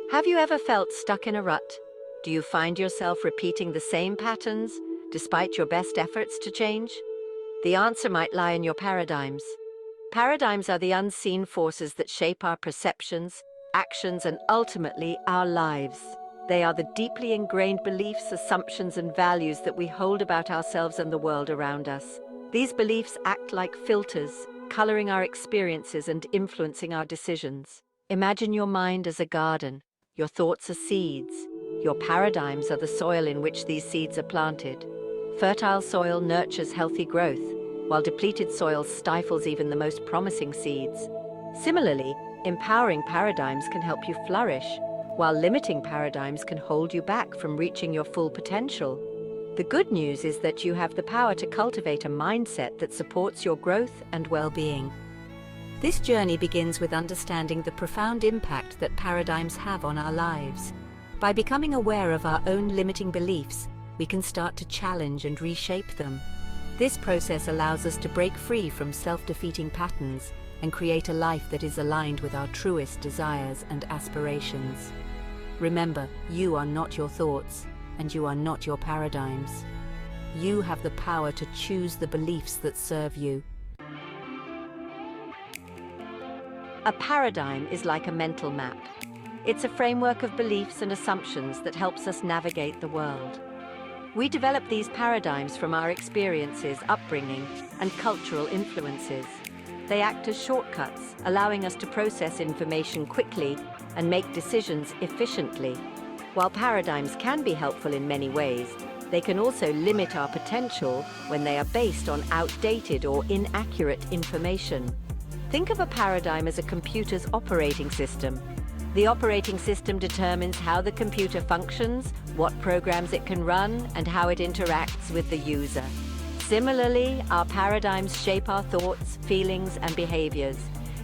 Have you ever felt stuck in a rut? Do you find yourself repeating the same patterns despite your best efforts to change? The answer might lie in your paradigms. Paradigms are the unseen forces that shape our perceptions, actions, and ultimately our lives. They are the deeply ingrained beliefs, assumptions, and values that we hold about ourselves and the world around us. These beliefs act like filters, coloring our experiences and influencing our decisions. Imagine your mind as a garden. Your thoughts are seeds. Your paradigms are the soil in which these seeds are planted. Fertile soil nurtures healthy growth, while depleted soil stifles even the most promising seeds. Similarly, empowering paradigms can help you flourish, while limiting paradigms can hold you back from reaching your full potential. The good news is that you have the power to cultivate a mindset that supports your growth and well-being. This journey begins with understanding the profound impact that paradigms have on our lives. By becoming aware of our own limiting beliefs, we can start to challenge and reshape them. This process allows us to break free from self-defeating patterns and create a life that is aligned with our truest desires and aspirations. Remember, you are not your thoughts, and you are not your paradigms. You have the power to choose the beliefs that serve you. A paradigm is like a mental map. It's a framework of beliefs and assumptions that helps us navigate the world. We develop these paradigms from our experiences, upbringing, and cultural influences. They act as shortcuts, allowing us to process information quickly and make decisions efficiently. While paradigms can be helpful in many ways, they can also limit our potential when they are based on outdated or inaccurate information. Think of a paradigm as a computer's operating system. The operating system determines how the computer functions, what programs it can run, and how it interacts with the user. Similarly, our paradigms shape our thoughts, feelings, and behaviors.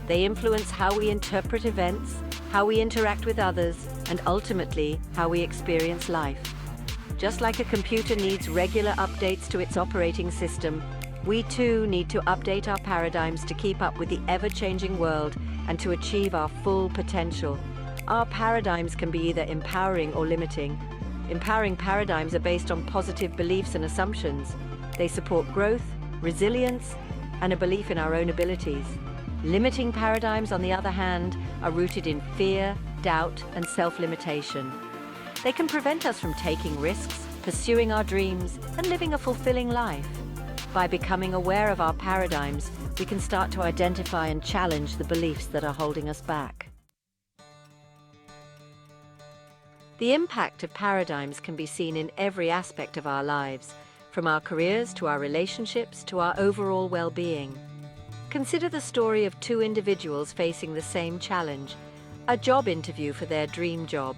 They influence how we interpret events, how we interact with others, and ultimately, how we experience life. Just like a computer needs regular updates to its operating system, we too need to update our paradigms to keep up with the ever-changing world and to achieve our full potential. Our paradigms can be either empowering or limiting. Empowering paradigms are based on positive beliefs and assumptions. They support growth, resilience, and a belief in our own abilities. Limiting paradigms, on the other hand, are rooted in fear, doubt, and self-limitation. They can prevent us from taking risks, pursuing our dreams, and living a fulfilling life. By becoming aware of our paradigms, we can start to identify and challenge the beliefs that are holding us back. The impact of paradigms can be seen in every aspect of our lives, from our careers to our relationships to our overall well-being. Consider the story of two individuals facing the same challenge, a job interview for their dream job.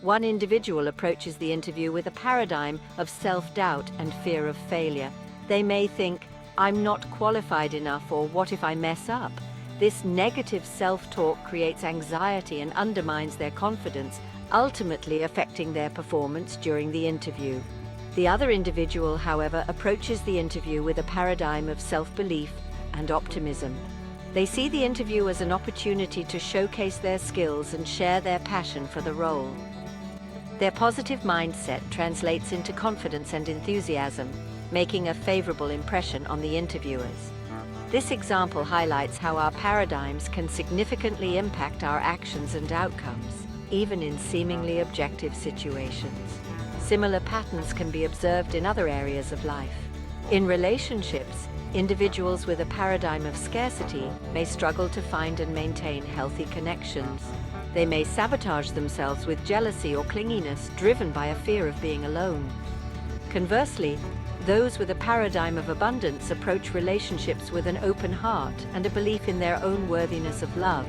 One individual approaches the interview with a paradigm of self-doubt and fear of failure. They may think, "I'm not qualified enough," or "what if I mess up?" This negative self-talk creates anxiety and undermines their confidence, ultimately affecting their performance during the interview. The other individual, however, approaches the interview with a paradigm of self-belief and optimism. They see the interview as an opportunity to showcase their skills and share their passion for the role. Their positive mindset translates into confidence and enthusiasm, making a favorable impression on the interviewers. This example highlights how our paradigms can significantly impact our actions and outcomes, even in seemingly objective situations. Similar patterns can be observed in other areas of life. In relationships, individuals with a paradigm of scarcity may struggle to find and maintain healthy connections. They may sabotage themselves with jealousy or clinginess, driven by a fear of being alone. Conversely, those with a paradigm of abundance approach relationships with an open heart and a belief in their own worthiness of love.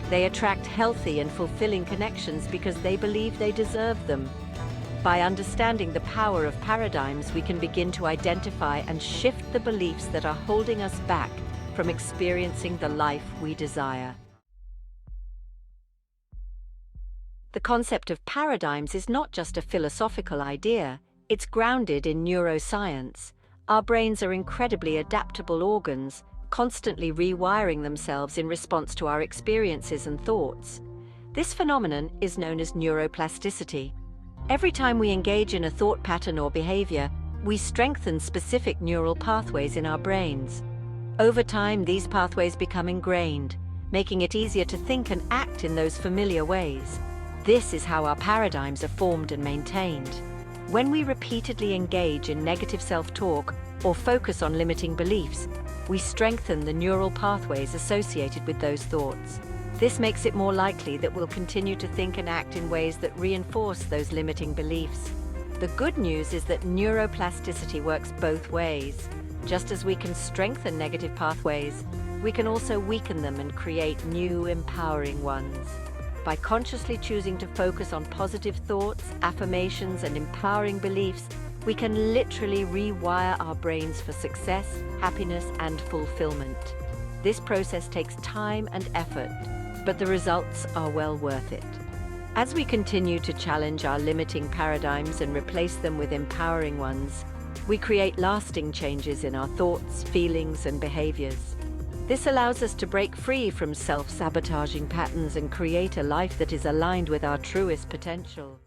They attract healthy and fulfilling connections because they believe they deserve them. By understanding the power of paradigms, we can begin to identify and shift the beliefs that are holding us back from experiencing the life we desire. The concept of paradigms is not just a philosophical idea. It's grounded in neuroscience. Our brains are incredibly adaptable organs, constantly rewiring themselves in response to our experiences and thoughts. This phenomenon is known as neuroplasticity. Every time we engage in a thought pattern or behavior, we strengthen specific neural pathways in our brains. Over time, these pathways become ingrained, making it easier to think and act in those familiar ways. This is how our paradigms are formed and maintained. When we repeatedly engage in negative self-talk or focus on limiting beliefs, we strengthen the neural pathways associated with those thoughts. This makes it more likely that we'll continue to think and act in ways that reinforce those limiting beliefs. The good news is that neuroplasticity works both ways. Just as we can strengthen negative pathways, we can also weaken them and create new, empowering ones. By consciously choosing to focus on positive thoughts, affirmations, and empowering beliefs, we can literally rewire our brains for success, happiness, and fulfillment. This process takes time and effort, but the results are well worth it. As we continue to challenge our limiting paradigms and replace them with empowering ones, we create lasting changes in our thoughts, feelings, and behaviors. This allows us to break free from self-sabotaging patterns and create a life that is aligned with our truest potential.